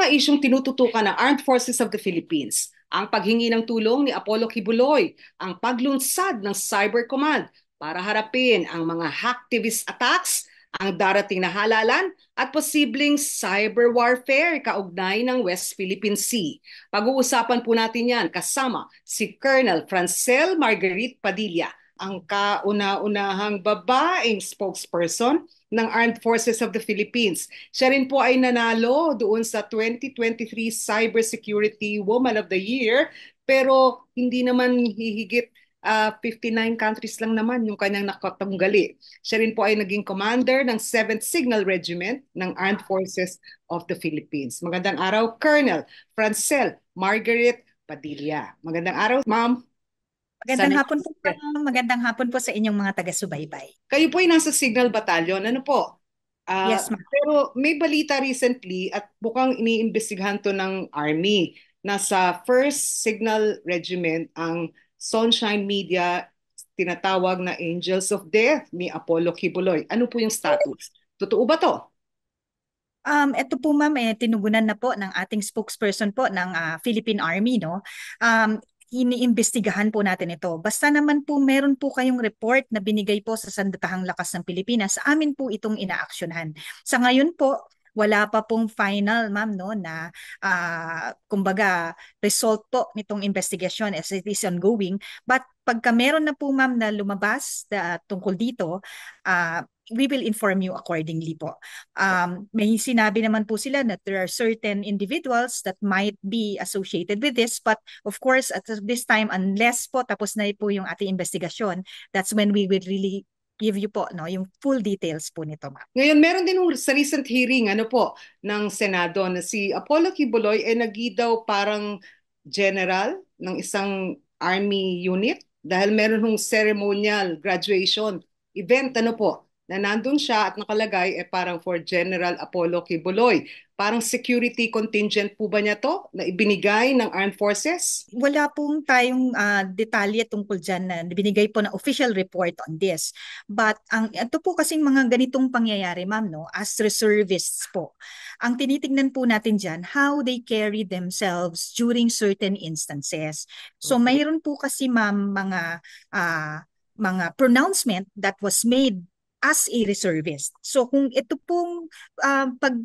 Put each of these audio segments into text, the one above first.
mga isyung tinututukan ng Armed Forces of the Philippines, ang paghingi ng tulong ni Apollo Kibuloy, ang paglunsad ng Cyber Command para harapin ang mga hacktivist attacks, ang darating na halalan at posibleng cyber warfare kaugnay ng West Philippine Sea. Pag-uusapan po natin yan kasama si Colonel Francel Margarit Padilla, ang kauna-unahang babaeng spokesperson ng Armed Forces of the Philippines. Siya rin po ay nanalo doon sa 2023 Cybersecurity Woman of the Year, pero hindi naman hihigit 59 countries lang naman yung kanyang nakatunggali. Siya rin po ay naging commander ng 7th Signal Regiment ng Armed Forces of the Philippines. Magandang araw, Colonel Francel Margaret Padilla. Magandang araw, ma'am. Magandang Sana hapon po, ma'am. Magandang hapon po sa inyong mga taga-subaybay. kayo po ay nasa Signal Battalion. Ano po? Yes, ma'am. Pero may balita recently at mukhang iniimbestigahan to ng Army. Nasa 1st Signal Regiment ang Sunshine Media tinatawag na Angels of Death ni Apollo Kibuloy. Ano po yung status? Totoo ba to? Ito po, ma'am, tinugunan na po ng ating spokesperson po ng Philippine Army, no? Iniimbestigahan po natin ito. Basta naman po meron po kayong report na binigay po sa Sandatahang Lakas ng Pilipinas, sa amin po itong inaaksyonan. Sa ngayon po, wala pa pong final, ma'am, no, na kumbaga result po nitong investigation as it is ongoing. But pagka meron na po, ma'am, na lumabas tungkol dito, we will inform you accordingly po. May sinabi naman po sila that there are certain individuals that might be associated with this, but of course at this time, unless po tapos na po yung ating investigasyon, that's when we will really give you po, no, yung full details po nito, ma'am. Ngayon, meron din sa recent hearing ano po ng Senado na si Apollo Kibuloy ay nagi daw parang general ng isang army unit dahil meron hong ceremonial graduation event ano po na nandun siya at nakalagay parang for General Apollo Kibuloy. Parang security contingent po ba niya to na ibinigay ng Armed Forces? Wala pong tayong detalye tungkol dyan na binigay po na official report on this. But ito po kasing mga ganitong pangyayari, ma'am, no, as reservists po. Ang tinitingnan po natin dyan, how they carry themselves during certain instances. So Okay. mayroon po kasi, ma'am, mga pronouncement that was made as a reservist. So kung ito pong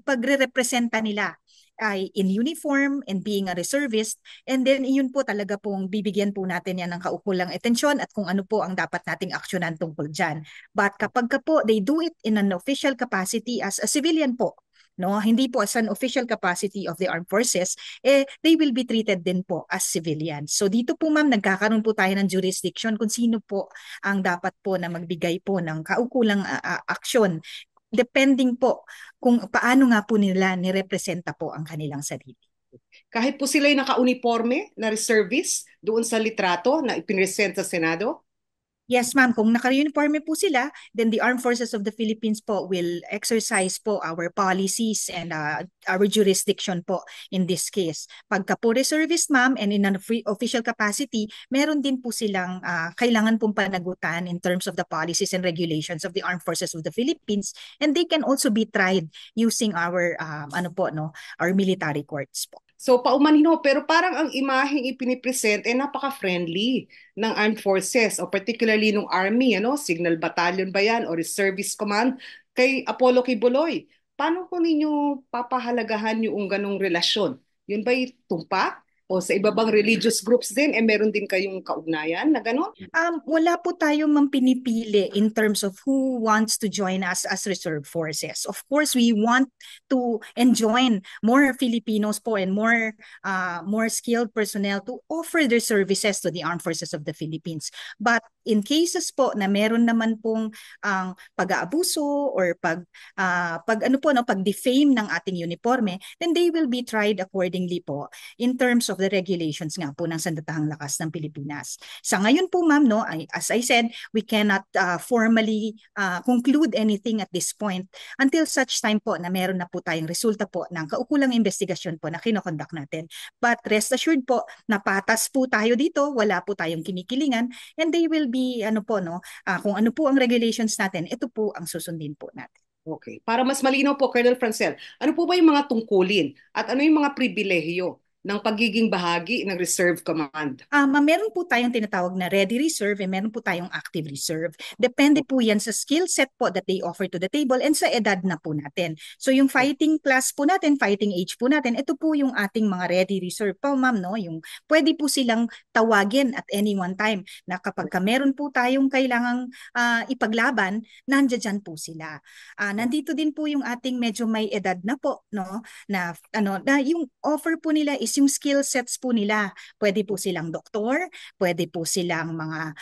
pagre-representa nila ay in uniform and being a reservist, and then yun po talaga pong bibigyan po natin yan ng kaukulang atensyon at kung ano po ang dapat nating aksyonan tungkol dyan. But kapag ka po they do it in an official capacity as a civilian po, no, hindi po as an official capacity of the armed forces, they will be treated din po as civilians. So dito po, ma'am, nagkakaroon po tayo ng jurisdiction kung sino po ang dapat po na magbigay po ng kaukulang aksyon, depending po kung paano nga po nila nirepresenta po ang kanilang sarili. Kahit po sila'y naka-uniforme na reservist doon sa litrato na ipinresent sa Senado? Yes, ma'am. Kung naka-uniforme po sila, then the Armed Forces of the Philippines po will exercise po our policies and our jurisdiction po in this case. Pagka po reservist, ma'am, and in an official capacity, meron din po silang kailangan pong panagutan in terms of the policies and regulations of the Armed Forces of the Philippines, and they can also be tried using our our military courts po. So paumanhin ho, pero parang ang imaheng ipinipresent napaka-friendly ng armed forces o particularly ng army, ano, signal battalion ba yan o reservist command kay Apollo Kibuloy. Paano ko ninyo papahalagahan yung ganong relasyon? Yun ba'y tumpak? O sa iba bang religious groups din, meron din kayong kaugnayan na ganon? Wala po tayong pinipili in terms of who wants to join us as reserve forces. Of course, we want to enjoin more Filipinos po and more skilled personnel to offer their services to the armed forces of the Philippines. But in cases po na meron naman pong ang pag-aabuso or pag defame ng ating uniforme, then they will be tried accordingly po in terms of the regulations nga po ng Sandatahang Lakas ng Pilipinas. Sa ngayon po, ma'am, no, as I said, we cannot formally conclude anything at this point until such time po na meron na po tayong resulta po ng kaukulang investigasyon po na kinokonduct natin. But rest assured po, napatas po tayo dito, wala po tayong kinikilingan, and they will be, kung ano po ang regulations natin, ito po ang susundin po natin. Okay. Para mas malinaw po, Colonel Francel, ano po ba yung mga tungkulin at ano yung mga pribilehiyo ng pagiging bahagi ng Reserve Command? Meron po tayong tinatawag na ready reserve and meron po tayong active reserve. Depende po yan sa skill set po that they offer to the table and sa edad na po natin. So yung fighting class po natin, fighting age po natin, ito po yung ating mga ready reserve po, ma'am, no? Yung pwede po silang tawagin at any one time na kapag ka meron po tayong kailangang ipaglaban, nandiyan po sila. Nandito din po yung ating medyo may edad na po, no? Na yung offer po nila is yung skill sets po nila. Pwede po silang doktor, pwede po silang mga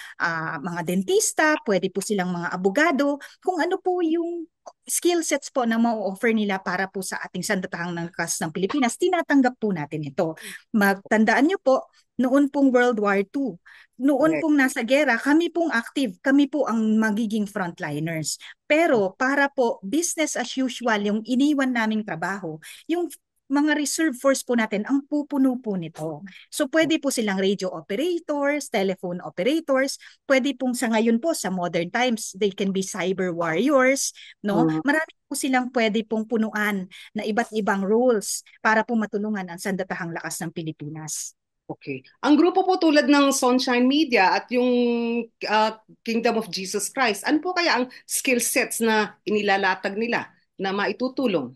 dentista, pwede po silang mga abogado, kung ano po yung skill sets po na ma-offer nila para po sa ating sandatahang ng kas ng Pilipinas, tinatanggap po natin ito. Magtandaan niyo po, noon pong World War II, noon Correct. pong nasa gera, kami pong active, kami po ang magiging frontliners. Pero para po business as usual, yung iniwan naming trabaho, yung mga reserve force po natin ang pupuno po nito. So pwede po silang radio operators, telephone operators, pwede pong sa ngayon po sa modern times, they can be cyber warriors, no? Uh, Marami po silang pwede pong punuan na iba't ibang roles para po matulungan ang sandatahang lakas ng Pilipinas. okay. Ang grupo po tulad ng Sunshine Media at yung Kingdom of Jesus Christ, ano po kaya ang skill sets na inilalatag nila na maitutulong?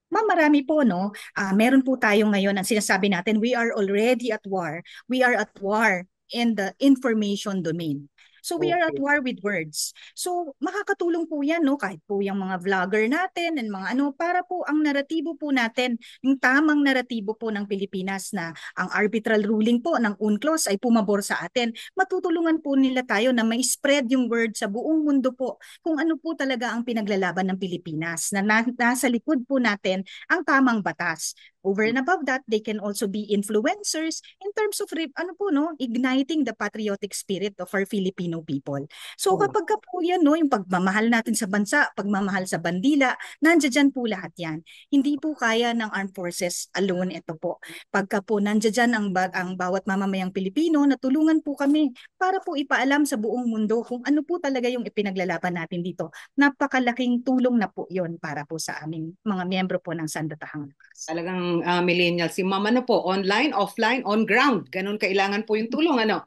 Ma'am, marami po, no? Meron po tayo ngayon ang sinasabi natin, we are already at war. We are at war in the information domain. So we are at Okay. war with words. So makakatulong po yan, no? Kahit po yung mga vlogger natin and mga ano, para po ang naratibo po natin, yung tamang naratibo po ng Pilipinas na ang arbitral ruling po ng UNCLOS ay pumabor sa atin. Matutulungan po nila tayo na may spread yung word sa buong mundo po kung ano po talaga ang pinaglalaban ng Pilipinas na nasa likod po natin ang tamang batas. Over and above that, they can also be influencers in terms of ano po, no, igniting the patriotic spirit of our Filipino people. So Oh, kapag ka po yan, no, yung pagmamahal natin sa bansa, pagmamahal sa bandila, nandiyan dyan po lahat yan. Hindi po kaya ng armed forces alone ito po. Pagka po nandiyan ang bawat mamamayang Pilipino, natulungan po kami para po ipaalam sa buong mundo kung ano po talaga yung ipinaglalaban natin dito. Napakalaking tulong na po yon para po sa aming mga miyembro po ng Sandatahang Lakas. talagang millennial si Ma'am, ano po, online, offline, on ground. Ganun kailangan po yung tulong, ano?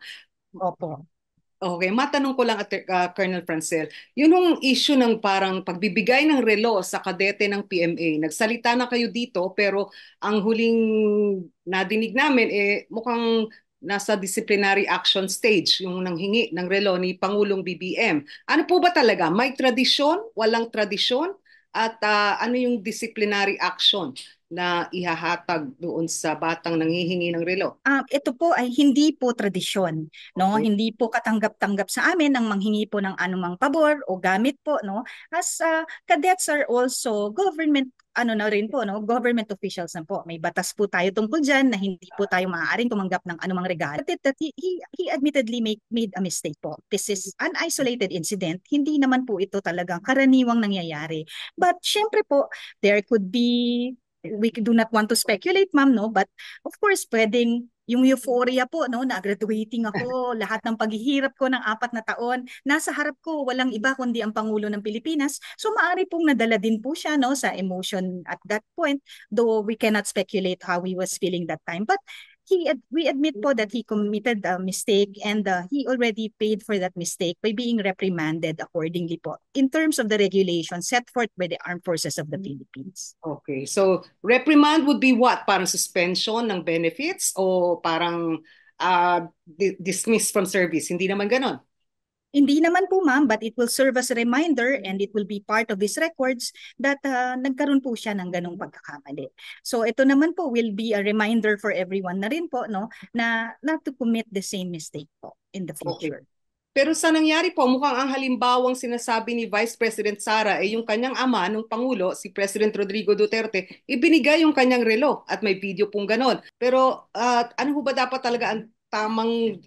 Opo. Okay, matanong ko lang at Colonel Francel, yun yung issue ng parang pagbibigay ng relo sa kadete ng PMA. Nagsalita na kayo dito pero ang huling nadinig namin mukhang nasa disciplinary action stage yung nanghingi ng relo ni Pangulong BBM. Ano po ba talaga? May tradisyon? Walang tradisyon? At ano yung disciplinary action na ihahatag doon sa batang nanghihingi ng relo? Ito po ay hindi po tradisyon, no? Okay. Hindi po katanggap-tanggap sa amin ang manghingi po ng anumang pabor o gamit po, no? As cadets are also government ano na rin po, no? Government officials na po. May batas po tayo tungkol diyan na hindi po tayo maaaring tumanggap ng anumang regalo. That he admittedly made a mistake po. This is an isolated incident. Hindi naman po ito talagang karaniwang nangyayari. But syempre po, there could be we do not want to speculate, ma'am, no? But of course, pwedeng yung euphoria po, no, na graduating ako, lahat ng paghihirap ko ng 4 na taon, nasa harap ko, walang iba kundi ang Pangulo ng Pilipinas. So maari pong nadala din po siya, no, sa emotion at that point, though we cannot speculate how he was feeling that time. But we admit po that he committed a mistake and he already paid for that mistake by being reprimanded accordingly po in terms of the regulations set forth by the Armed Forces of the Philippines. Okay. So, reprimand would be what? Parang suspension ng benefits o parang dismiss from service? Hindi naman ganon. Hindi naman po, ma'am, but it will serve as a reminder and it will be part of his records that nagkaroon po siya ng ganong pagkakamali. So ito naman po will be a reminder for everyone na rin po, no, na not to commit the same mistake po in the Okay. future. Pero sa nangyari po, mukhang ang halimbawang sinasabi ni Vice President Sara ay yung kanyang ama, nung Pangulo, si President Rodrigo Duterte, ibinigay yung kanyang relo at may video pong ganon. Pero ano ho ba dapat talaga ang tamang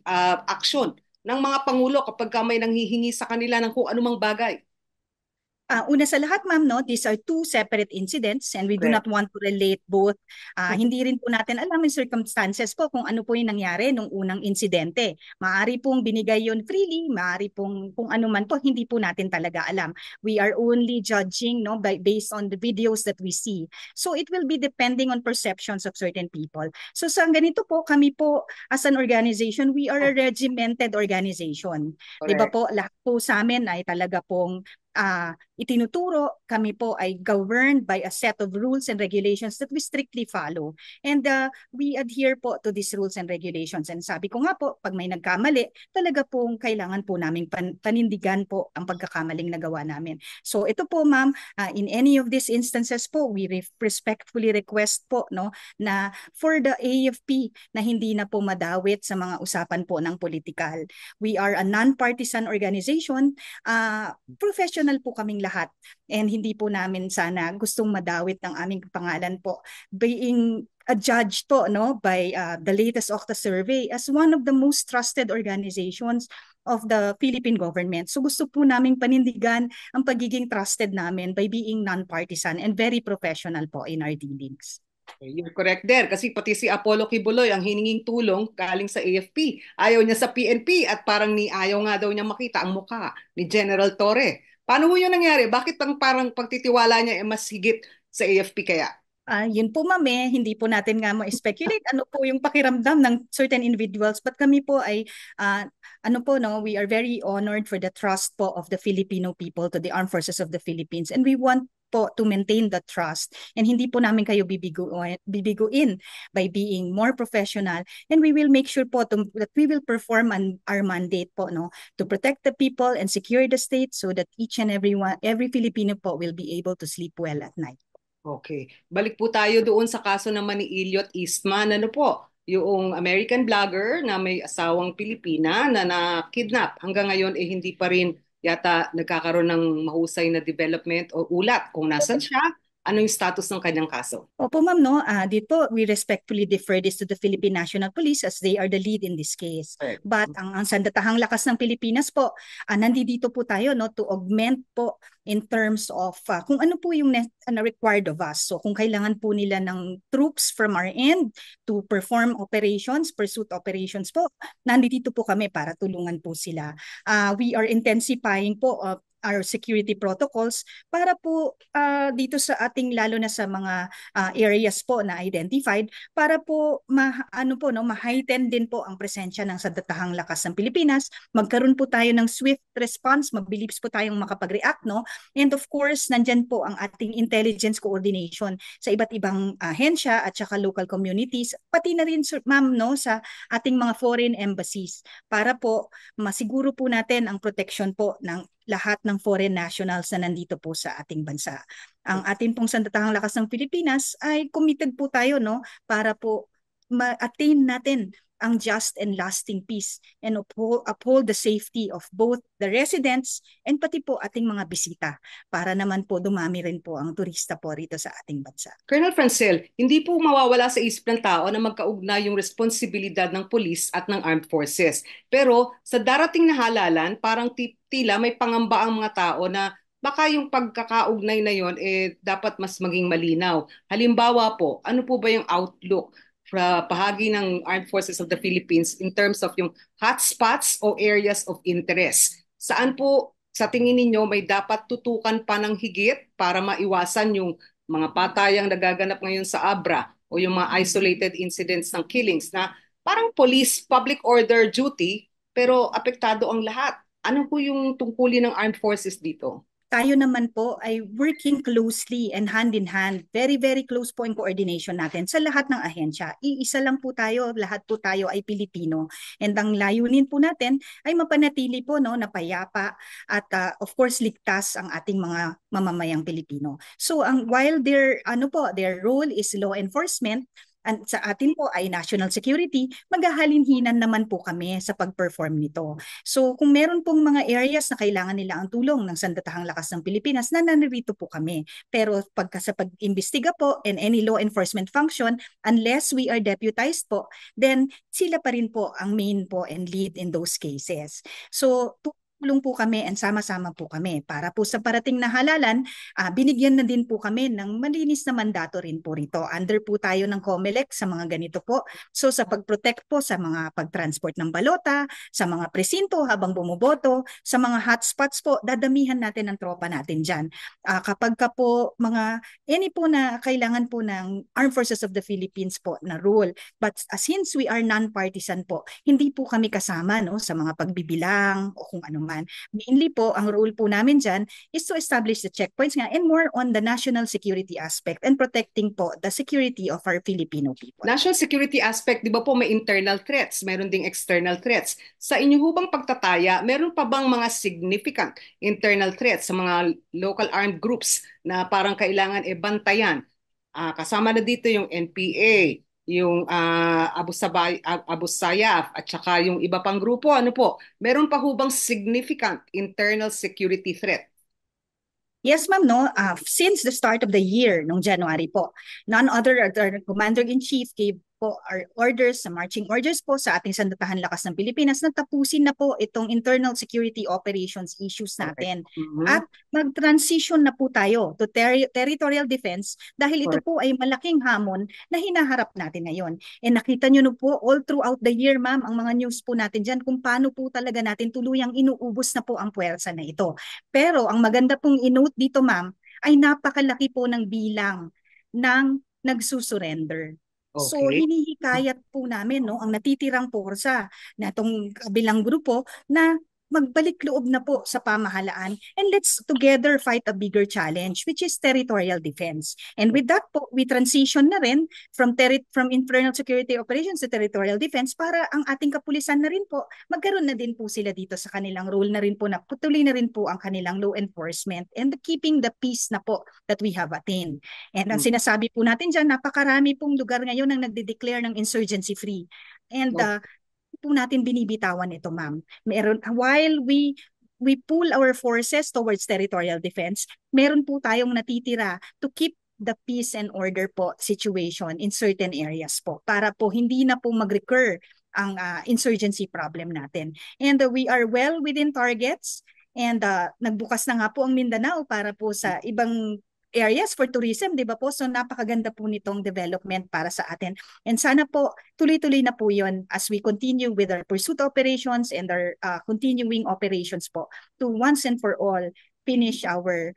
aksyon ng mga Pangulo kapag may nanghihingi sa kanila ng kung anumang bagay? Una sa lahat, ma'am, no, these are two separate incidents and we do not Correct. want to relate both. Hindi rin po natin alam yung circumstances po kung ano po yung nangyari nung unang insidente. Maari pong binigay yon freely, maari pong kung ano man po, hindi po natin talaga alam. We are only judging, no, based on the videos that we see. So it will be depending on perceptions of certain people. So sa ganito po, kami po as an organization, we are a regimented organization. 'Di ba Correct. po, lahat po sa amin ay talaga pong itinuturo, kami po ay governed by a set of rules and regulations that we strictly follow. And we adhere po to these rules and regulations. And sabi ko nga po, pag may nagkamali, talaga pong kailangan po naming panindigan po ang pagkakamaling nagawa namin. So ito po, ma'am, in any of these instances po, we respectfully request po, no, na for the AFP na hindi na po madawit sa mga usapan po ng politikal. We are a non-partisan organization. Professional po kaming lahat and hindi po namin sana gustong madawit ng aming pangalan po being adjudged po, no, by the latest Okta survey as one of the most trusted organizations of the Philippine government. So gusto po naming panindigan ang pagiging trusted namin by being non-partisan and very professional po in our dealings. You're correct there kasi pati si Apollo Kibuloy ang hininging tulong galing sa AFP. Ayaw niya sa PNP at parang ayaw nga daw niya makita ang mukha ni General Torre. Paano ho yun nangyari? Bakit ang parang pagtitiwala niya mas higit sa AFP kaya? Yun po, ma'am, hindi po natin nga ma-speculate ano po yung pakiramdam ng certain individuals, but kami po ay ano po, no, we are very honored for the trust po of the Filipino people to the Armed Forces of the Philippines, and we want po to maintain the trust, and hindi po namin kayo bibiguin by being more professional, and we will make sure po that we will perform our mandate po, no, to protect the people and secure the state so that each and every Filipino po will be able to sleep well at night. Okay. Balik po tayo doon sa kaso naman ni Elliot Eastman. Ano po? Yung American vlogger na may asawang Pilipina na na-kidnap. Hanggang ngayon eh hindi pa rin yata nagkakaroon ng mahusay na development o ulat kung nasan siya, ano yung status ng kanyang kaso. Opo, ma'am, no, dito we respectfully defer this to the Philippine National Police as they are the lead in this case. Correct. But ang sandatahang lakas ng Pilipinas po, nandito po tayo, no, to augment po in terms of kung ano po yung required of us. So kung kailangan po nila ng troops from our end to perform operations, pursuit operations po, nandito po kami para tulungan po sila. We are intensifying po our security protocols para po dito sa ating lalo na sa mga areas po na identified para po ma-heighten din po ang presensya ng sandatahang lakas ng Pilipinas, magkaroon po tayo ng swift response, mabilis po tayong makapag-react, no? And of course, nandyan po ang ating intelligence coordination sa iba't ibang ahensya at saka local communities, pati na rin, ma'am, no, sa ating mga foreign embassies para po masiguro po natin ang protection po ng lahat ng foreign nationals na nandito po sa ating bansa. Ang ating pong sandatahang lakas ng Pilipinas ay committed po tayo, no, para po ma-attain natin ang just and lasting peace and uphold the safety of both the residents and pati po ating mga bisita para naman po dumami rin po ang turista po rito sa ating bansa. Colonel Francel, hindi po mawawala sa isip ng tao na magkaugnay yung responsibilidad ng police at ng armed forces. Pero sa darating na halalan, parang tila may pangamba ang mga tao na baka yung pagkakaugnay na yon dapat mas maging malinaw. Halimbawa po, ano po ba yung outlook bahagi ng Armed Forces of the Philippines in terms of yung hotspots o areas of interest? Saan po sa tingin ninyo may dapat tutukan pa ng higit para maiwasan yung mga patayang nagaganap ngayon sa Abra o yung mga isolated incidents ng killings na parang police public order duty pero apektado ang lahat? Ano po yung tungkulin ng armed forces dito? Tayo naman po ay working closely and hand in hand, very, very close po yung coordination natin sa lahat ng ahensya. Iisa lang po tayo, lahat po tayo ay Pilipino. And ang layunin po natin ay mapanatili po, no, na payapa at of course ligtas ang ating mga mamamayang Pilipino. So while their role is law enforcement, at sa atin po ay national security, maghahalinhinan naman po kami sa pag-perform nito. So kung meron pong mga areas na kailangan nila ang tulong ng sandatahang lakas ng Pilipinas, nananarito po kami. Pero sa pag-imbestiga po and any law enforcement function, unless we are deputized po, then sila pa rin po ang main po and lead in those cases. So tulong po kami and sama-sama po kami para po sa parating na halalan, binigyan na din po kami ng malinis na mandato rin po rito. Under po tayo ng COMELEC sa mga ganito po. So sa pag-protect po sa mga pag-transport ng balota, sa mga presinto habang bumuboto, sa mga hotspots po, dadamihan natin ang tropa natin dyan. Kapag ka po mga any po na kailangan po ng Armed Forces of the Philippines po na rule. But since we are non-partisan po, hindi po kami kasama no, sa mga pagbibilang o kung ano man. Mainly po, ang role po namin dyan is to establish the checkpoints nga and more on the national security aspect and protecting po the security of our Filipino people. National security aspect, di ba po may internal threats, meron ding external threats. Sa inyo hubang pagtataya, meron pa bang mga significant internal threats sa mga local armed groups na parang kailangan bantayan? Kasama na dito yung NPA, yung Abu Sayyaf at saka yung iba pang grupo. Ano po? Meron pa hubang significant internal security threat? Yes, ma'am, no. Since the start of the year, nung January po, none other than the Commander-in-Chief gave po our orders, marching orders po sa ating Sandatahan Lakas ng Pilipinas na tapusin na po itong internal security operations issues natin. Okay. Mm-hmm. At mag-transition na po tayo to territorial defense dahil ito po ay malaking hamon na hinaharap natin ngayon. And nakita nyo no po all throughout the year, ma'am, ang mga news po natin dyan kung paano po talaga natin tuluyang inuubos na po ang puwersa na ito. Pero ang maganda pong inote dito, ma'am, ay napakalaki po ng bilang ng nagsusurrender. Okay. So hinihikayat po namin no ang natitirang porsa na itong kabilang grupo na magbalik loob na po sa pamahalaan and let's together fight a bigger challenge which is territorial defense. And with that po, we transition na rin from internal security operations to territorial defense para ang ating kapulisan na rin po, magkaroon na din po sila dito sa kanilang role na rin po na putuloy na rin po ang kanilang law enforcement and keeping the peace na po that we have attained. And ang sinasabi po natin dyan, napakarami pong lugar ngayon ang nagde-declare ng insurgency free. And po natin binibitawan ito, ma'am. While we pull our forces towards territorial defense, meron po tayong natitira to keep the peace and order po situation in certain areas po para po hindi na po mag-recur ang insurgency problem natin. And we are well within targets and nagbukas na nga po ang Mindanao para po sa ibang areas for tourism, di ba po? So napakaganda po nitong development para sa atin. And sana po tuloy-tuloy na po yon as we continue with our pursuit operations and our continuing operations po to once and for all finish our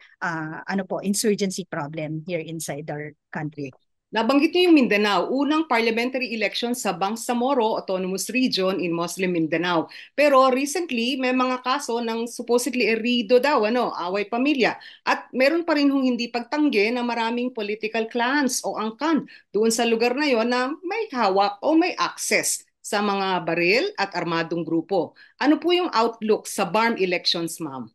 insurgency problem here inside our country. Nabanggit niyo yung Mindanao, unang parliamentary election sa Bangsamoro Autonomous Region in Muslim Mindanao. Pero recently, may mga kaso ng supposedly erido daw, away pamilya. At meron pa rin hindi pagtanggi na maraming political clans o angkan doon sa lugar na yon na may hawak o may access sa mga baril at armadong grupo. Ano po yung outlook sa BARM elections, ma'am?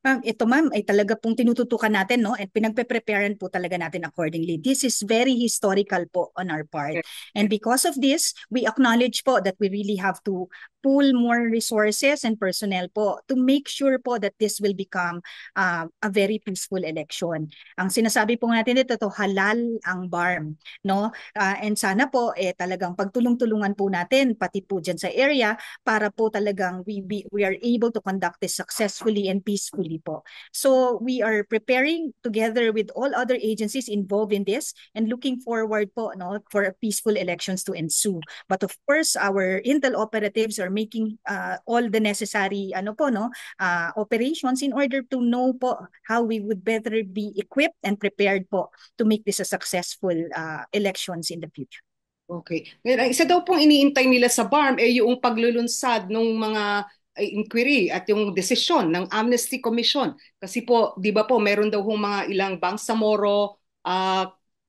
Ito ma'am ay talaga pong tinututukan natin no at pinagpe-preparean po talaga natin accordingly. This is very historical po on our part. And because of this, we acknowledge po that we really have to pool more resources and personnel po to make sure po that this will become a very peaceful election. Ang sinasabi po natin dito to halal ang BARM, no? And sana po talagang pagtulong-tulungan po natin pati po diyan sa area para po talagang we are able to conduct this successfully and peacefully po. So we are preparing together with all other agencies involved in this and looking forward po no for peaceful elections to ensue. But of course, our intel operatives are making all the necessary operations in order to know po how we would better be equipped and prepared po to make this a successful elections in the future. Okay. Ngayon, isa daw pong iniintay nila sa BARM yung paglulunsad ng mga inquiry at yung desisyon ng Amnesty Commission. Kasi po, di ba po, meron daw mga ilang Bangsamoro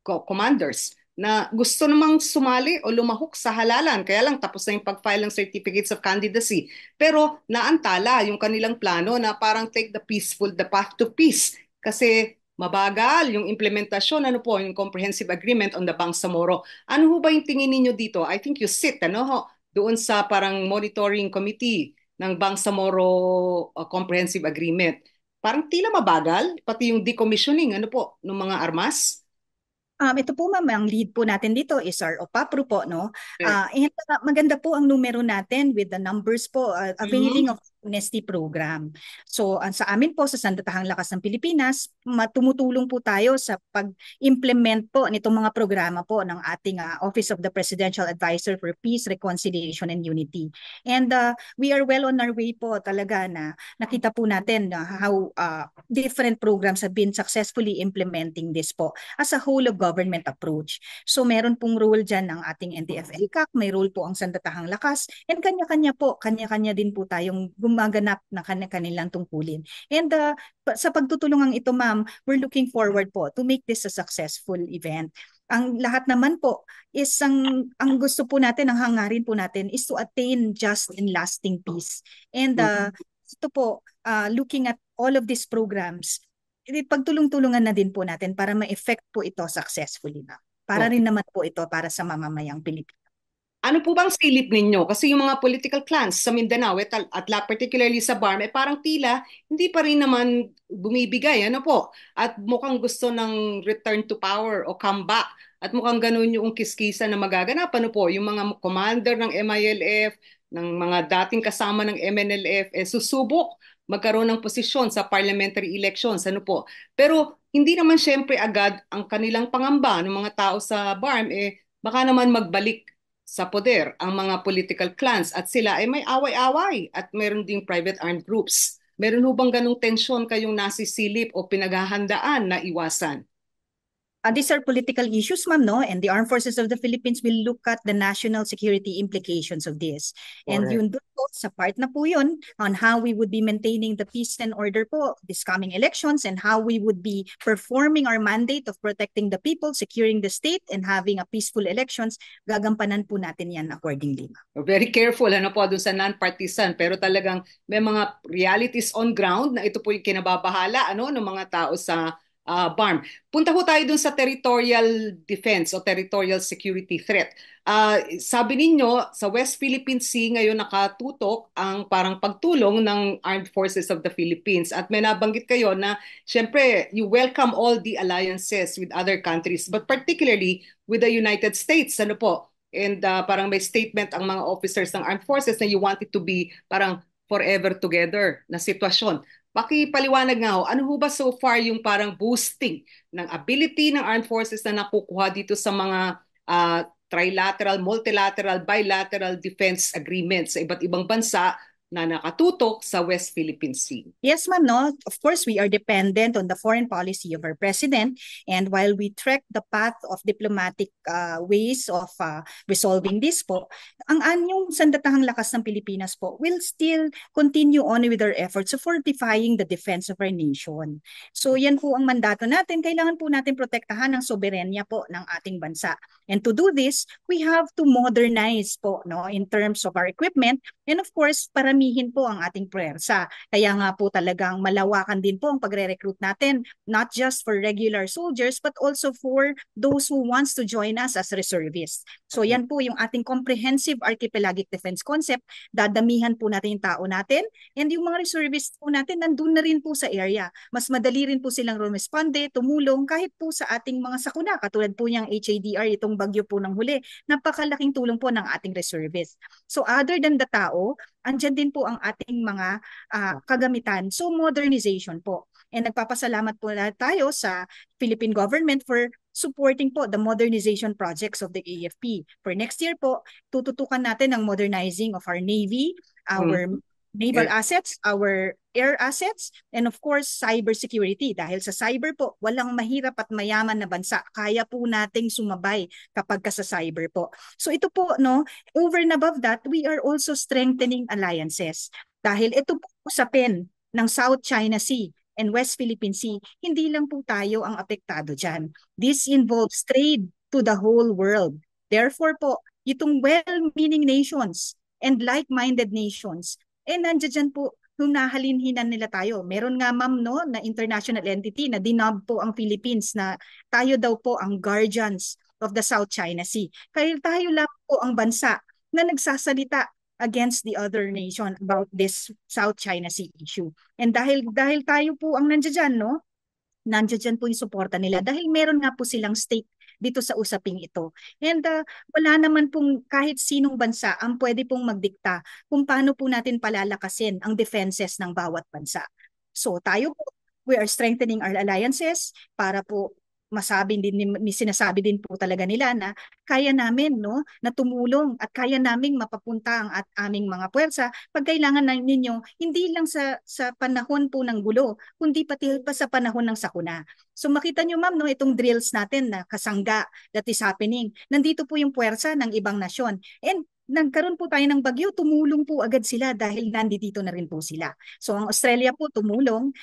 commanders na gusto namang sumali o lumahok sa halalan. Kaya lang tapos na yung pag-file ng certificates of candidacy. Pero naantala yung kanilang plano na parang take the path to peace. Kasi mabagal yung implementasyon, yung comprehensive agreement on the Bangsamoro. Ano ho ba yung tingin ninyo dito? I think you sit, doon sa parang monitoring committee ng Bangsamoro comprehensive agreement. Parang tila mabagal, pati yung decommissioning, ng mga armas. Ito po ma'am, ang lead po natin dito is our OPAPRO po, no? And maganda po ang numero natin with the numbers po, availing of Nesty program. So sa amin po sa Sandatahang Lakas ng Pilipinas, tumutulong po tayo sa pag-implement po nitong mga programa po ng ating Office of the Presidential Advisor for Peace, Reconciliation and Unity. And we are well on our way po talaga na nakita po natin how different programs have been successfully implementing this po as a whole of government approach. So meron pong role dyan ng ating NTF-ELCAC, may role po ang Sandatahang Lakas, and kanya-kanya din po tayong gumaganap ng kanilang tungkulin. And sa pagtutulungan ito, ma'am, we're looking forward po to make this a successful event. Ang lahat naman po is ang gusto po natin, ang hangarin po natin is to attain just and lasting peace. And ito po, looking at all of these programs, pagtulong-tulungan na din po natin para ma-effect po ito successfully, ma'am. Para rin naman po ito para sa mamamayang Pilipinas. Ano po bang silip ninyo? Kasi yung mga political clans sa Mindanao at particularly sa BARM, parang tila hindi pa rin naman bumibigay. Ano po? At mukhang gusto ng return to power o comeback. At mukhang ganun yung kiskisa na magaganap. Ano po? Yung mga commander ng MILF, ng mga dating kasama ng MNLF, susubok magkaroon ng posisyon sa parliamentary elections. Ano po? Pero hindi naman syempre agad ang kanilang pangamba ng mga tao sa BARM, baka naman magbalik sa poder ang mga political clans at sila ay may away-away at meron ding private armed groups. Meron ho bang ganong tensyon kayong nasisilip o pinaghahandaan na iwasan? These are political issues, ma'am, no? And the Armed Forces of the Philippines will look at the national security implications of this. And yun doon po, sa part na po yun, on how we would be maintaining the peace and order po this coming elections and how we would be performing our mandate of protecting the people, securing the state, and having a peaceful elections, gagampanan po natin yan accordingly, ma'am. Very careful, ano po, dun sa non-partisan. Pero talagang may mga realities on ground na ito po yung kinababahala, ano, ng mga tao sa BARM. Punta ho tayo dun sa territorial defense o territorial security threat. Sabi ninyo, sa West Philippine Sea ngayon nakatutok ang parang pagtulong ng Armed Forces of the Philippines. At may nabanggit kayo na, syempre, you welcome all the alliances with other countries, but particularly with the United States. Ano po? And parang may statement ang mga officers ng Armed Forces na you want it to be parang forever together na sitwasyon. Pakipaliwanag nga ho, ano ho ba so far yung parang boosting ng ability ng armed forces na nakukuha dito sa mga trilateral, multilateral, bilateral defense agreements sa iba't ibang bansa na nakatutok sa West Philippine Sea? Yes, ma'am, no? Of course, we are dependent on the foreign policy of our president. And while we trek the path of diplomatic ways of resolving this po, ang anyong Sandatahang Lakas ng Pilipinas po will still continue on with our efforts of fortifying the defense of our nation. So yan po ang mandato natin. Kailangan po natin protektahan ang soberenya po ng ating bansa. And to do this, we have to modernize po, no, in terms of our equipment. And of course, paramihin po ang ating puwersa. Kaya nga po talagang malawakan din po ang pagre-recruit natin, not just for regular soldiers, but also for those who wants to join us as reservists. So yan po yung ating comprehensive archipelagic defense concept. Dadamihan po natin yung tao natin, and yung mga reservists po natin nandun na rin po sa area. Mas madali rin po silang rumisponde, tumulong kahit po sa ating mga sakuna, katulad po niyang HADR, itong bagyo po ng huli. Napakalaking tulong po ng ating reservists. So other than the tao, andyan din po ang ating mga kagamitan. So modernization po. And nagpapasalamat po tayo sa Philippine government for supporting po the modernization projects of the AFP. For next year po, tututukan natin ang modernizing of our Navy, our naval assets, our air assets, and of course, cybersecurity. Dahil sa cyber po, walang mahirap at mayaman na bansa. Kaya po nating sumabay kapag sa cyber po. So ito po, no, over and above that, we are also strengthening alliances. Dahil ito po usapin ng South China Sea and West Philippine Sea, hindi lang po tayo ang apektado dyan. This involves trade to the whole world. Therefore po, itong well-meaning nations and like-minded nations, nandiyan po nung nahalinhinan nila tayo. Meron nga, ma'am, no, na international entity na dinob po ang Philippines na tayo daw po ang guardians of the South China Sea. Kaya tayo lang po ang bansa na nagsasalita against the other nation about this South China Sea issue. And dahil tayo po ang nandiyan, no, nandiyan po yung suporta nila dahil meron nga po silang stake dito sa usaping ito. And wala naman pong kahit sinong bansa ang pwede pong magdikta kung paano po natin palalakasin ang defenses ng bawat bansa. So tayo po, we are strengthening our alliances para po masabi din sinasabi din po talaga nila na kaya namin no na tumulong at kaya naming mapapunta ang at aming mga puwersa pag kailangan ninyo hindi lang sa panahon po ng gulo kundi pati pa sa panahon ng sakuna. So makita nyo ma'am no itong drills natin na kasangga that is happening. Nandito po yung puwersa ng ibang nasyon. And nagkaroon po tayo ng bagyo, tumulong po agad sila dahil nandito na rin po sila. So ang Australia po tumulong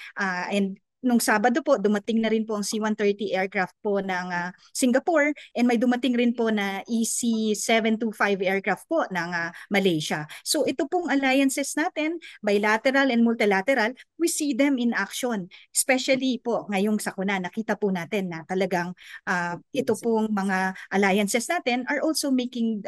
and nung Sabado po, dumating na rin po ang C-130 aircraft po ng Singapore and may dumating rin po na EC-725 aircraft po ng Malaysia. So ito pong alliances natin, bilateral and multilateral, we see them in action. Especially po ngayong sakuna, nakita po natin na talagang ito pong mga alliances natin are also making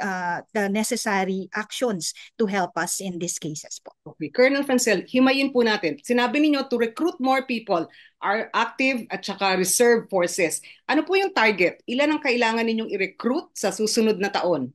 the necessary actions to help us in these cases po. Okay. Colonel Francel, himayin po natin. Sinabi ninyo to recruit more people, our active at saka reserve forces. Ano po yung target? Ilan ang kailangan ninyong i-recruit sa susunod na taon?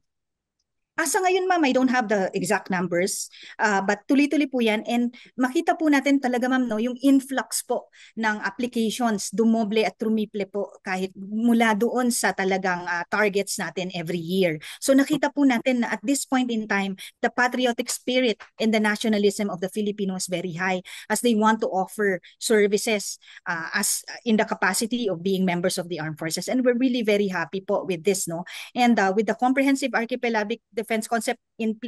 Sa ngayon ma'am, I don't have the exact numbers, but tuloy-tuloy po yan and makita po natin talaga ma'am no, yung influx po ng applications, dumoble at trumiple po kahit mula doon sa talagang targets natin every year. So nakita po natin na at this point in time, the patriotic spirit and the nationalism of the Filipinos is very high as they want to offer services as in the capacity of being members of the armed forces. And we're really very happy po with this, no? And with the comprehensive archipelagic defense concept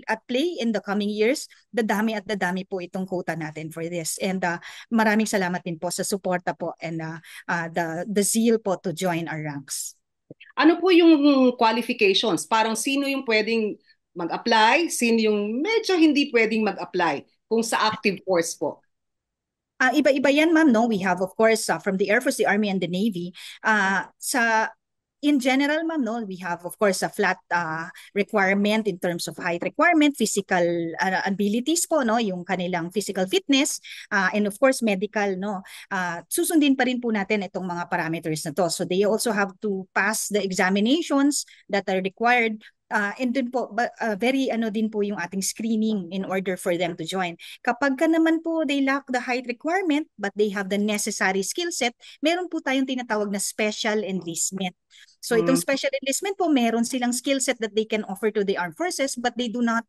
at play in the coming years, dadami po itong quota natin for this. And maraming salamat din po sa suporta po and the zeal po to join our ranks. Ano po yung qualifications? Parang sino yung pwedeng mag-apply, sino yung medyo hindi pwedeng mag-apply kung sa active force po? Iba-iba yan ma'am, no? We have of course from the Air Force, the Army and the Navy. In general, ma'am, no, we have, of course, a flat requirement in terms of height requirement, physical abilities po, no, yung kanilang physical fitness, and of course, medical, no. Susundin pa rin po natin itong mga parameters na to. So they also have to pass the examinations that are required. And dun po, very din po yung ating screening in order for them to join. Kapag ka naman po they lack the height requirement but they have the necessary skill set, meron po tayong tinatawag na special enlistment. So itong special enlistment po, meron silang skill set that they can offer to the armed forces but they do not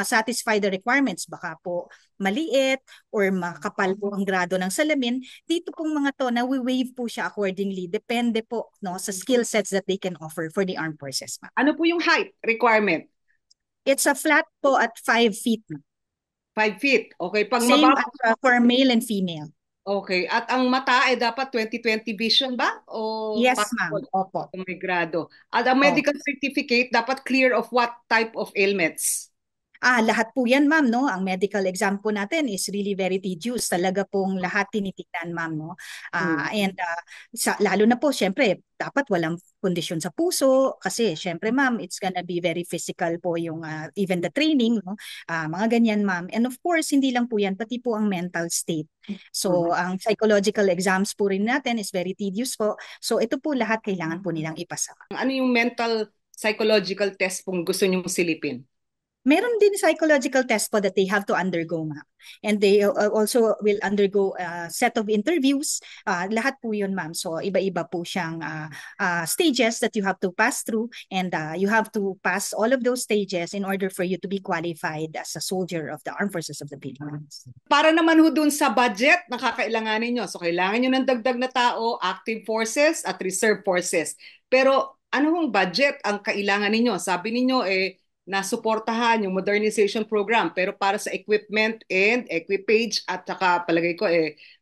satisfy the requirements. Baka po maliit or makapal po ang grado ng salamin. Dito pong mga to, na we-waive po siya accordingly. Depende po no, sa skill sets that they can offer for the armed forces. Ano po yung height requirement? It's a flat po at 5 feet. 5 feet. Okay. Pag same mababa, for male and female. Okay. At ang mata ay dapat 20/20 vision ba? O yes, ma'am. Opo. May grado. At ang medical certificate dapat clear of what type of ailments? Lahat po yan, ma'am, no? Ang medical exam po natin is really very tedious. Talaga pong lahat tinitignan, ma'am, no? And lalo na po, syempre, dapat walang kondisyon sa puso kasi syempre, ma'am, it's gonna be very physical po yung even the training, no? Mga ganyan, ma'am. And of course, hindi lang po yan, pati po ang mental state. So, ang psychological exams po rin natin is very tedious po. So, ito po lahat kailangan po nilang ipasa. Ano yung mental psychological test kung gusto nyong silipin? Meron din psychological test po that they have to undergo, ma'am. And they also will undergo a set of interviews. Lahat po yun, ma'am. So, iba-iba po siyang stages that you have to pass through. And you have to pass all of those stages in order for you to be qualified as a soldier of the Armed Forces of the Philippines. Para naman ho dun sa budget na kakailanganin nyo. So, kailangan nyo ng dagdag na tao, active forces at reserve forces. Pero, ano hong budget ang kailangan ninyo? Sabi ninyo, nasuportahan yung modernization program pero para sa equipment and equipage at saka palagay ko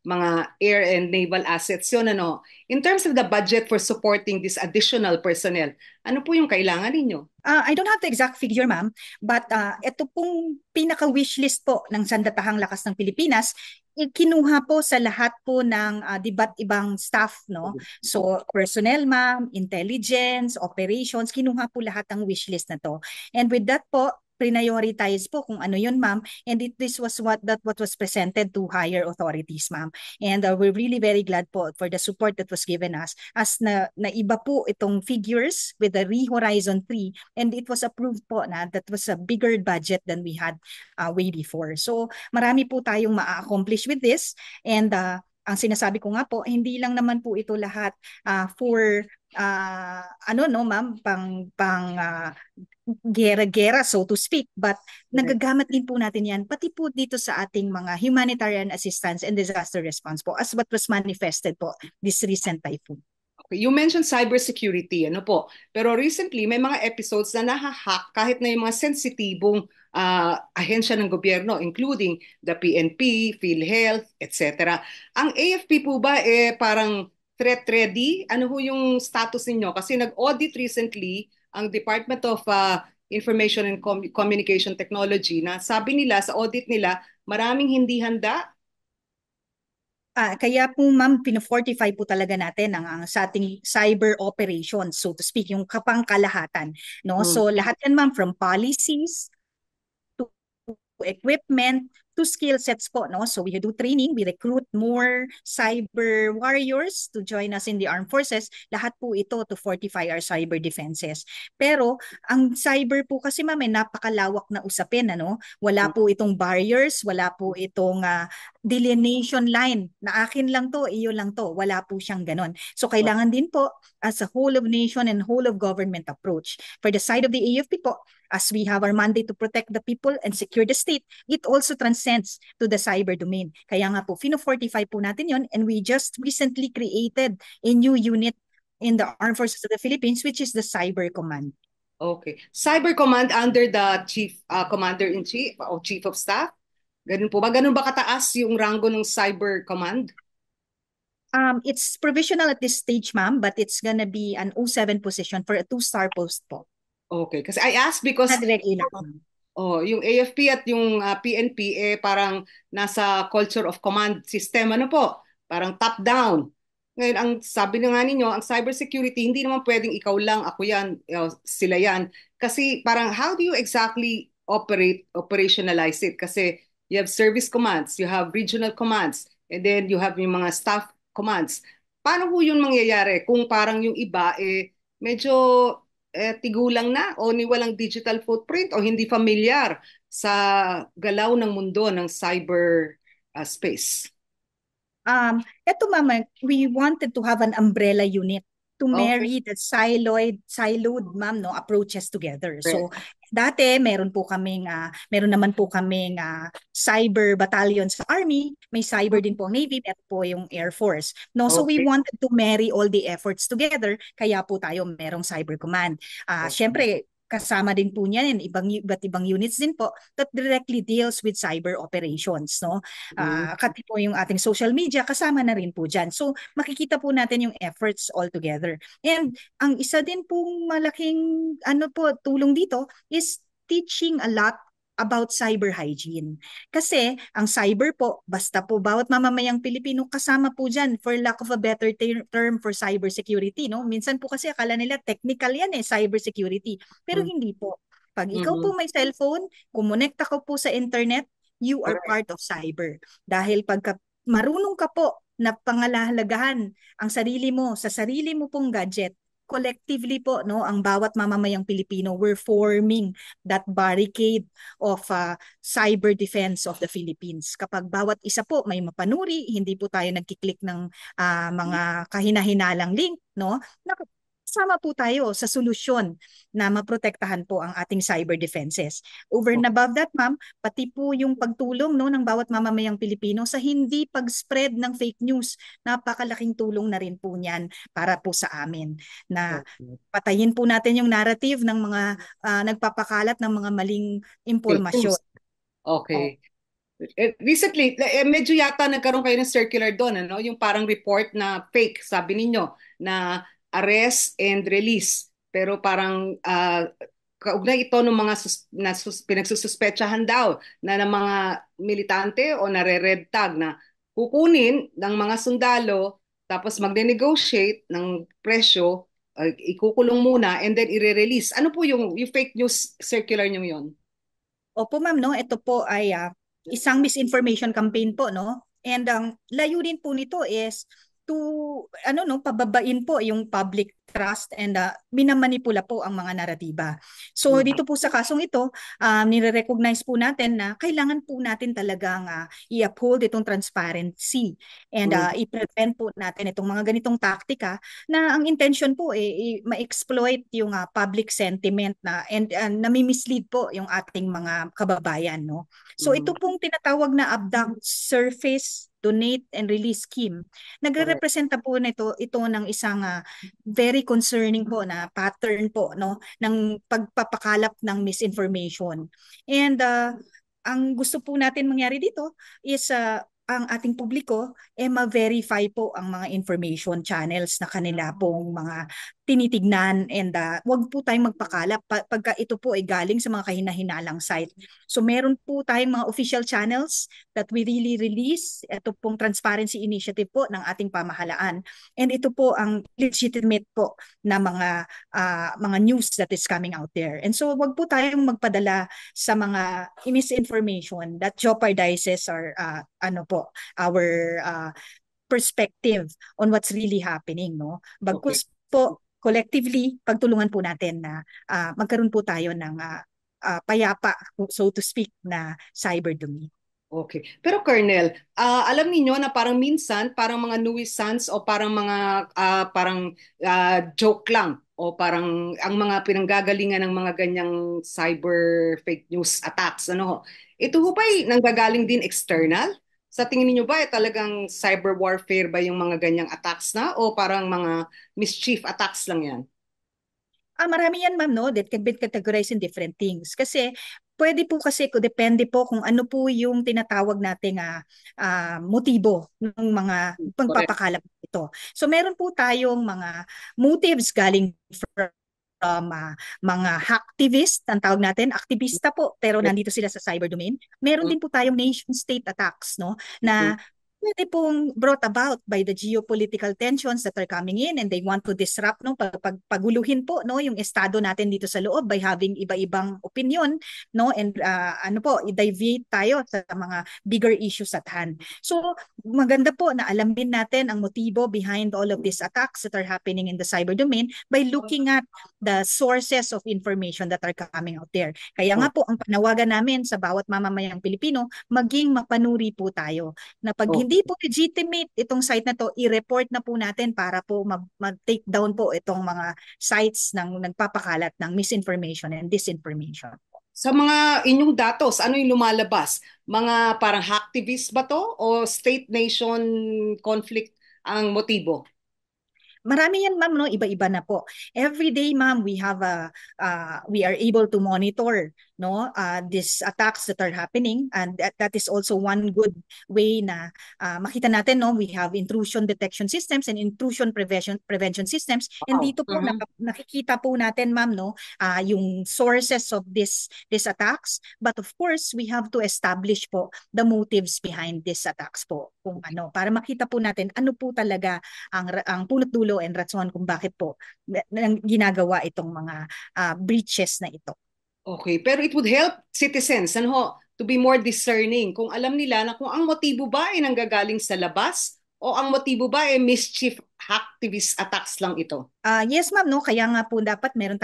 mga air and naval assets yun ano. In terms of the budget for supporting this additional personnel, ano po yung kailangan ninyo? I don't have the exact figure, ma'am, but ito pong pinaka-wishlist po ng Sandatahang Lakas ng Pilipinas, kinuha po sa lahat po ng iba't ibang staff, no? So, personnel, ma'am, intelligence, operations, kinuha po lahat ng wishlist na to. And with that po, prioritize po kung ano yun, ma'am. And this was what was presented to higher authorities, ma'am. And we're really very glad po for the support that was given us as na iba po itong figures with the Re-Horizon 3, and it was approved po na that was a bigger budget than we had way before. So marami po tayong ma-accomplish with this, and ang sinasabi ko nga po, hindi lang naman po ito lahat for ano no ma'am, pang gera-gera so to speak, but nagagamit din po natin yan pati po dito sa ating mga humanitarian assistance and disaster response po as what was manifested po this recent typhoon. Okay. You mentioned cybersecurity, ano po? Pero recently, may mga episodes na nahahack kahit na yung mga sensitibong ahensya ng gobyerno, including the PNP, PhilHealth, etc. Ang AFP po ba parang threat ready? Ano ho yung status ninyo? Kasi nag-audit recently ang Department of Information and Communication Technology na sabi nila sa audit nila, maraming hindi handa. Kaya po ma'am, pino-fortify po talaga natin ang sa ating cyber operations, so to speak, yung kapangkalahatan. No? Hmm. So lahat yan ma'am, from policies to equipment to skill sets po, no? So we do training, we recruit more cyber warriors to join us in the armed forces. Lahat po ito to fortify our cyber defenses. Pero ang cyber po kasi ma'am ay napakalawak na usapin, ano? Wala po itong barriers, wala po itong delineation line na akin lang to, iyo lang to. Wala po siyang ganon. So kailangan din po as a whole of nation and whole of government approach. For the side of the AFP po, as we have our mandate to protect the people and secure the state, it also transcends to the cyber domain. Kaya nga po, fino-fortify po natin yon, and we just recently created a new unit in the Armed Forces of the Philippines, which is the Cyber Command. Okay. Cyber Command under the Chief Commander-in-Chief o Chief of Staff? Ganun po ba? Ganun ba kataas yung rango ng Cyber Command? It's provisional at this stage, ma'am, but it's gonna be an O7 position for a 2-star post po. Okay. Kasi I asked because yung AFP at yung PNP parang nasa culture of command system. Ano po? Parang top-down. Ngayon, ang sabi na nga ninyo, ang cybersecurity, hindi naman pwedeng ikaw lang, ako yan, sila yan. Kasi parang how do you exactly operationalize it? Kasi you have service commands, you have regional commands, and then you have yung mga staff commands. Paano po yun mangyayari kung parang yung iba medyo tigulang na o ni walang digital footprint o hindi familiar sa galaw ng mundo ng cyber space? Ito mama, we wanted to have an umbrella unit to marry the siloed ma'am, no, approaches together. So dati meron naman po kaming cyber battalion sa Army, may cyber din po ang Navy, at po yung Air Force. No, so we wanted to marry all the efforts together, kaya po tayo merong Cyber Command. Syempre kasama din po niyan iba't ibang units din po that directly deals with cyber operations, no? Kati po yung ating social media, kasama na rin po dyan. So makikita po natin yung efforts all together. And ang isa din pong malaking tulong dito is teaching a lot about cyber hygiene. Kasi ang cyber po, basta po bawat mamamayang Pilipino kasama po dyan, for lack of a better term for cyber security. No? Minsan po kasi akala nila technical yan cyber security. Pero hindi po. Pag ikaw po may cellphone, kumonekta ka po sa internet, you are part of cyber. Dahil pagka marunong ka po na pangalahalagaan ang sarili mo sa sarili mo pong gadget, collectively po, no, ang bawat mamamayang Pilipino, we're forming that barricade of cyber defense of the Philippines. Kapag bawat isa po may mapanuri, hindi po tayo nagkiklik ng mga kahina-hinalang link, no, sama po tayo sa solusyon na maprotektahan po ang ating cyber defenses. Over and above that, ma'am, pati po yung pagtulong, no, ng bawat mamamayang Pilipino sa hindi pag-spread ng fake news. Napakalaking tulong na rin po niyan para po sa amin na patayin po natin yung narrative ng mga nagpapakalat ng mga maling impormasyon. Okay. Recently, medyo yata nagkaroon kayo ng circular doon, ano? Yung parang report na fake, sabi ninyo, na arrest and release. Pero parang kaugnay ito ng mga pinagsususpetsahan daw na ng mga militante o nare-red tag na kukunin ng mga sundalo tapos magne-negotiate ng presyo, ikukulong muna and then i-release. Ano po yung fake news circular nyo yon? Opo ma'am, no, ito po ay isang misinformation campaign po, no? And ang layunin po nito is to ano no, pababain po yung public trust and minamanipula po ang mga naratiba. So Mhm. dito po sa kasong ito, nire-recognize po natin na kailangan po natin talagang i-uphold itong transparency and Mhm. i-prevent po natin itong mga ganitong taktika na ang intention po ma-exploit yung public sentiment na and nami-mislead po yung ating mga kababayan, no. So ito Mhm. pong tinatawag na abduct, surface, donate and release scheme. Correct. Nagrerepresenta po ito ng isang very concerning po na pattern po, no, ng pagpapakalap ng misinformation. And ang gusto po natin mangyari dito is ang ating publiko ma-verify po ang mga information channels na kanila pong mga tinitignan and wag po tayong magpakalap pagka ito po ay galing sa mga kahinahinalang site. So meron po tayong mga official channels that we really release. Ito pong transparency initiative po ng ating pamahalaan. And ito po ang legitimate po na mga news that is coming out there. And so wag po tayong magpadala sa mga misinformation that jeopardizes our perspective on what's really happening, no? Okay. Bagkus po collectively pagtulungan po natin na magkaroon po tayo ng payapa, so to speak, na cyber domain. Okay. Pero Colonel, alam niyo na parang minsan parang mga nuisance o parang mga parang joke lang o parang ang mga pinanggagalingan ng mga ganyang cyber fake news attacks ano ho. Ito ho ba ay nanggagaling din external? Sa tingin niyo ba talagang cyber warfare ba yung mga ganyang attacks na o parang mga mischief attacks lang yan? Marami yan ma'am, no, that can be categorized in different things. Kasi pwede po kasi depende po kung ano po yung tinatawag nating motibo ng mga Correct. pagpapakalap ito. So meron po tayong mga motives galing from mga hacktivist, ang tawag natin, aktivista po, pero nandito sila sa cyber domain. Meron din po tayong nation state attacks, no, Mhm. na pwede pong brought about by the geopolitical tensions that are coming in and they want to disrupt, no, paguluhin po, no, yung estado natin dito sa loob by having iba-ibang opinion, no, and i-deviate tayo sa mga bigger issues at hand. So maganda po na alamin natin ang motibo behind all of these attacks that are happening in the cyber domain by looking at the sources of information that are coming out there. Kaya nga po ang panawagan namin sa bawat mamamayang Pilipino, maging mapanuri po tayo na pag Oh, hindi po legitimate itong site na to, i-report na po natin para po mag-take down po itong mga sites ng nagpapakalat ng misinformation and disinformation. sa mga inyong datos, ano yung lumalabas? Mga parang hacktivist ba to o state-nation conflict ang motibo? Marami yan ma'am, no, iba-iba na po. Every day ma'am, we are able to monitor, no, these attacks that are happening, and that is also one good way na makita natin, no, we have intrusion detection systems and intrusion prevention systems, and Wow. dito po Mhm. nakikita po natin ma'am, no, yung sources of these attacks, but of course we have to establish po the motives behind these attacks po, kung ano, para makita po natin ano po talaga ang punot dulo and rason kung bakit po ginagawa itong mga breaches na ito. Okay, pero it would help citizens ano ho, to be more discerning kung alam nila na kung ang motibo ba ay nanggagaling sa labas o ang motibo ba ay mischief hacktivist attacks lang ito. Yes ma'am, no, kaya nga po dapat meron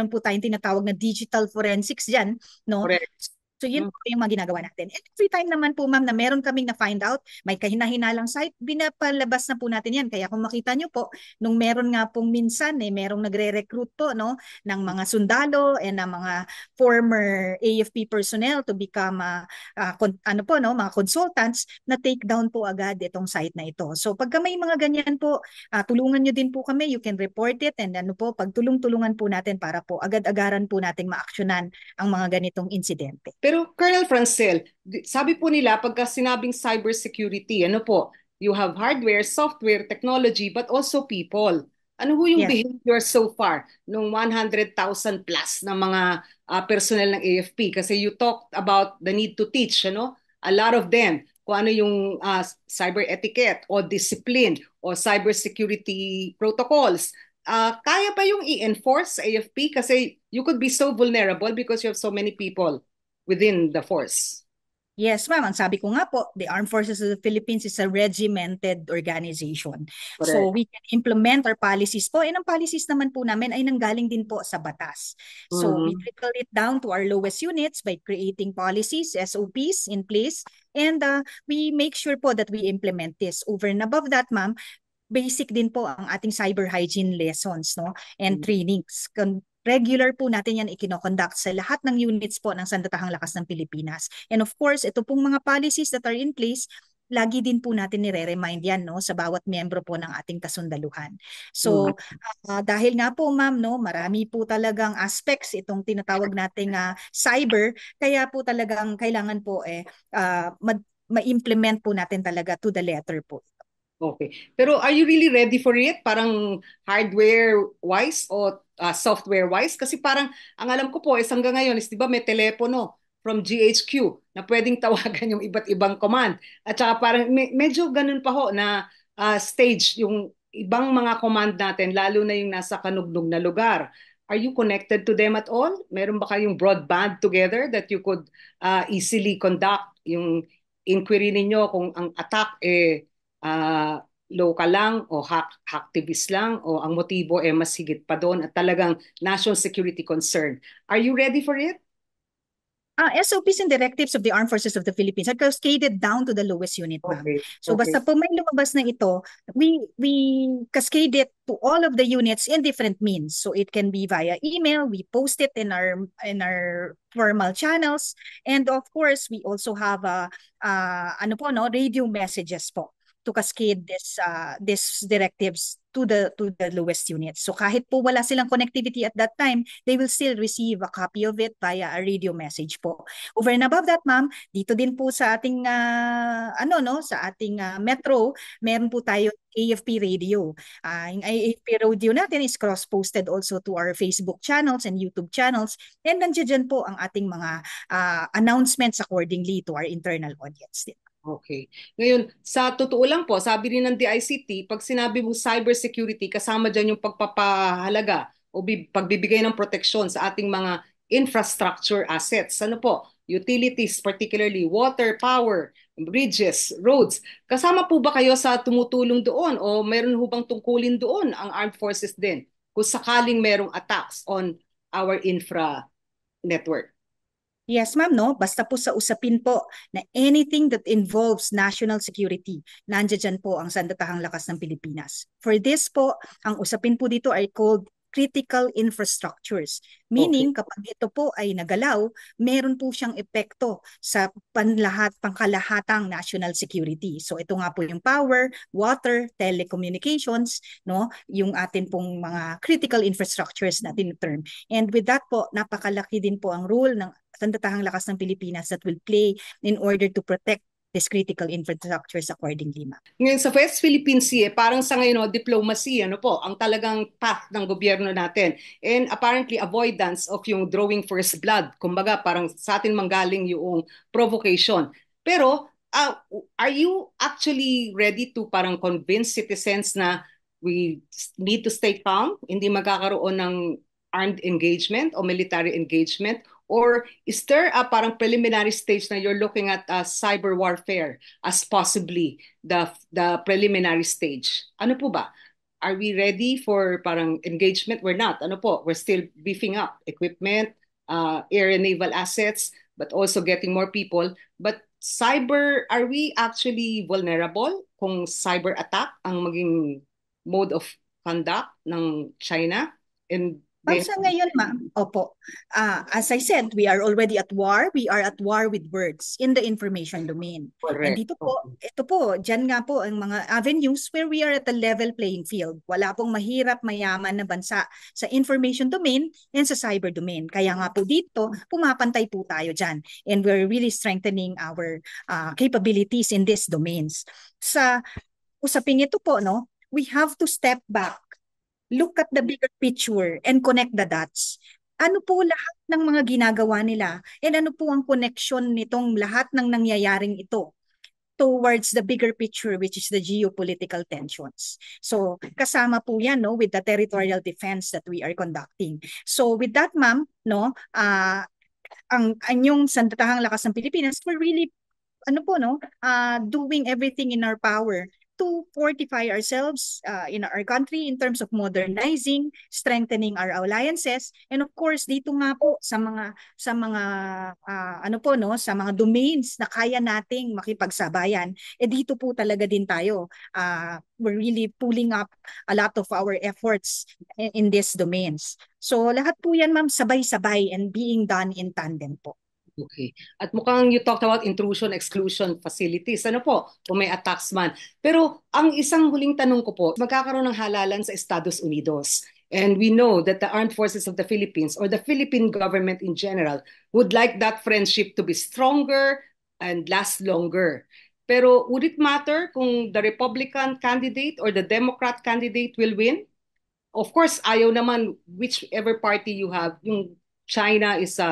po tayong tinatawag na digital forensics diyan, no. Correct. So yun Mhm. po yung mga ginagawa natin. And every time naman po ma'am na meron kaming na-find out, may kahina-hinalang site, binapalabas na po natin yan. Kaya kung makita nyo po, nung meron nga pong minsan, merong nagre-recruit po, no, ng mga sundalo and ng mga former AFP personnel to become mga consultants, na take down po agad itong site na ito. So pagka may mga ganyan po, tulungan nyo din po kami, you can report it, and pagtulong-tulungan po natin para po agad-agaran po nating ma-actionan ang mga ganitong insidente. Pero Colonel Francel, sabi po nila pagka sinabing cybersecurity, ano po, you have hardware, software, technology, but also people. Ano ho yung Yes. behavior so far nung 100,000 plus na mga personnel ng AFP? Kasi you talked about the need to teach, ano? A lot of them, kung ano yung cyber etiquette o discipline o cybersecurity protocols. Kaya ba yung i-enforce sa AFP? Kasi you could be so vulnerable because you have so many people. within the force. Yes, ma'am. Ang sabi ko nga po, the Armed Forces of the Philippines is a regimented organization. So Correct. we can implement our policies po. And ang policies naman po namin ay nanggaling din po sa batas. So we Mhm. trickle it down to our lowest units by creating policies, SOPs in place. And we make sure po that we implement this. Over and above that, ma'am, basic din po ang ating cyber hygiene lessons, no, and trainings. Regular po natin yan ikinoconduct sa lahat ng units po ng Sandatahang Lakas ng Pilipinas. And of course, ito pong mga policies that are in place, lagi din po natin nire-remind yan, no, sa bawat miyembro po ng ating kasundaluhan. So, dahil nga po ma'am, no, marami po talagang aspects itong tinatawag nating cyber, kaya po talagang kailangan po ma-implement po natin talaga to the letter po. Okay. Pero are you really ready for it? Parang hardware-wise o software-wise? Kasi parang, ang alam ko po is hanggang ngayon is, di ba, may telepono from GHQ na pwedeng tawagan yung iba't ibang command. At saka parang medyo ganun pa ho na stage yung ibang mga command natin, lalo na yung nasa kanugnog na lugar. Are you connected to them at all? Meron ba kayong broadband together that you could easily conduct yung inquiry ninyo kung ang attack ah, local lang o hacktivist lang o ang motibo mas higit pa doon at talagang national security concern. Are you ready for it? SOPs and directives of the Armed Forces of the Philippines are cascaded down to the lowest unit, ma'am. Okay, So okay. basta po may lumabas na ito, we cascade it to all of the units in different means. So it can be via email, we post it in our formal channels, and of course we also have ano po, no, radio messages po to cascade this directives to the lowest units. So kahit po wala silang connectivity at that time, they will still receive a copy of it via a radio message po. Over and above that, ma'am, dito din po sa ating sa ating metro, meron po tayo AFP radio. Yung AFP radio natin is cross-posted also to our Facebook channels and YouTube channels. And nandiyan po ang ating mga announcements accordingly to our internal audience din. Okay. Ngayon, sa totoo lang po, sabi rin ng DICT, pag sinabi mo cybersecurity, kasama dyan yung pagpapahalaga o pagbibigay ng proteksyon sa ating mga infrastructure assets. Ano po? Utilities, particularly water, power, bridges, roads. Kasama po ba kayo sa tumutulong doon o meron ho bang tungkulin doon ang armed forces din kung sakaling merong attacks on our infra network? Yes, ma'am, no? Basta po sa usapin po na anything that involves national security, nandiyan dyan po ang Sandatahang Lakas ng Pilipinas. For this po, ang usapin po dito ay called critical infrastructures. Okay. Meaning, kapag ito po ay nagalaw, meron po siyang epekto sa pangkalahatang national security. So ito nga po yung power, water, telecommunications, no? Yung atin pong mga critical infrastructures na term. And with that po, napakalaki din po ang role ng Sandatahang Lakas ng Pilipinas that will play in order to protect these critical infrastructures accordingly, ma'am. Ngayon sa West Philippine Sea, parang sa ngayon, diplomacy, ano po, ang talagang path ng gobyerno natin. And apparently, avoidance of yung drawing first blood. Kumbaga, parang sa atin manggaling yung provocation. Pero, are you actually ready to parang convince citizens na we need to stay calm, hindi magkakaroon ng armed engagement o military engagement? Or is there a parang preliminary stage na you're looking at cyber warfare as possibly the preliminary stage? Ano po ba? Are we ready for parang engagement? We're not. Ano po? We're still beefing up equipment, air and naval assets, but also getting more people. But cyber, are we actually vulnerable kung cyber attack ang maging mode of conduct ng China? And Ma'am, they sa ngayon, ma'am, opo. As I said, we are already at war. We are at war with words in the information domain. And correct. dito po, Okay. ito po, dyan nga po ang mga avenues where we are at a level playing field. Wala pong mahirap, mayaman na bansa sa information domain and sa cyber domain. Kaya nga po dito, pumapantay po tayo dyan. And we're really strengthening our capabilities in these domains. Sa usaping ito po, no, we have to step back, look at the bigger picture and connect the dots. Ano po lahat ng mga ginagawa nila and ano po ang connection nitong lahat ng nangyayaring ito towards the bigger picture, which is the geopolitical tensions. So kasama po yan, no, with the territorial defense that we are conducting. So with that, ma'am, no, ang anyong Sandatahang Lakas ng Pilipinas, we're really doing everything in our power to fortify ourselves in our country in terms of modernizing, strengthening our alliances, and of course dito nga po sa mga sa mga domains na kaya nating makipagsabayan, dito po talaga din tayo. We're really pulling up a lot of our efforts in these domains. So lahat po yan ma'am sabay-sabay and being done in tandem po. Okay. At mukhang you talked about intrusion exclusion facilities. Ano po, kung may attacks man. Pero ang isang huling tanong ko po, magkakaroon ng halalan sa Estados Unidos. And we know that the armed forces of the Philippines or the Philippine government in general would like that friendship to be stronger and last longer. Pero would it matter kung the Republican candidate or the Democrat candidate will win? Of course, ayaw naman whichever party you have, yung China is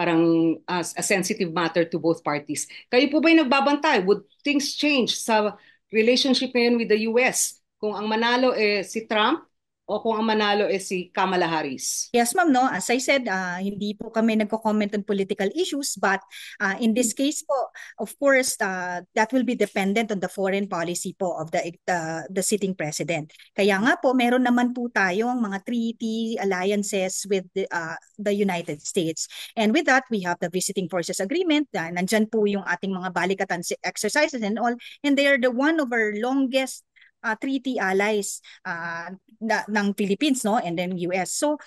parang a sensitive matter to both parties. Kayo po ba'y nagbabantay? Would things change sa relationship ngayon with the US? Kung ang manalo si Trump o kung ang manalo si Kamala Harris? Yes, ma'am, no. As I said, hindi po kami nagko-comment on political issues, but in this case po, of course, that will be dependent on the foreign policy po of the sitting president. Kaya nga po, meron naman po tayong mga treaty alliances with the United States. And with that, we have the Visiting Forces Agreement. Nandyan po yung ating mga balikatan exercises and all. And they are the one of our longest treaty allies ng Philippines, no, and then US. So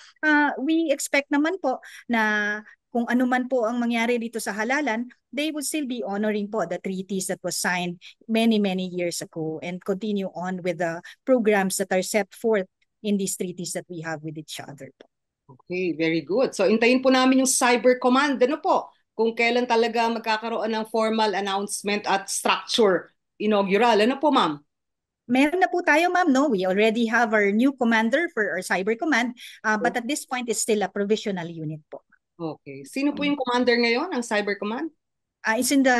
we expect naman po na kung ano man po ang mangyari dito sa halalan, they would still be honoring po the treaties that was signed many years ago and continue on with the programs that are set forth in these treaties that we have with each other. Okay, very good. So intayin po namin yung Cyber Command, ano po, kung kailan talaga magkakaroon ng formal announcement at structure inaugural. Ano po, ma'am? Meron na po tayo, ma'am, no? We already have our new commander for our Cyber Command, but at this point, it's still a provisional unit po. Okay. Sino po yung commander ngayon ng Cyber Command? It's in the,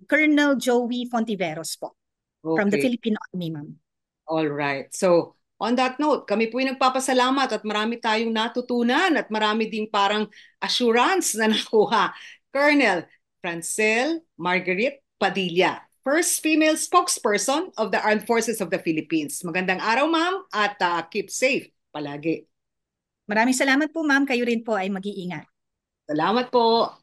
Colonel Joey Fontiveros po, from the Okay. Philippine Army, ma'am. All right. So, on that note, kami po yung nagpapasalamat at marami tayong natutunan at marami ding parang assurance na nakuha. Colonel Francel Margaret Padilla, first female spokesperson of the Armed Forces of the Philippines. Magandang araw, ma'am, at keep safe palagi. Maraming salamat po, ma'am. Kayo rin po ay mag-iingat. Salamat po.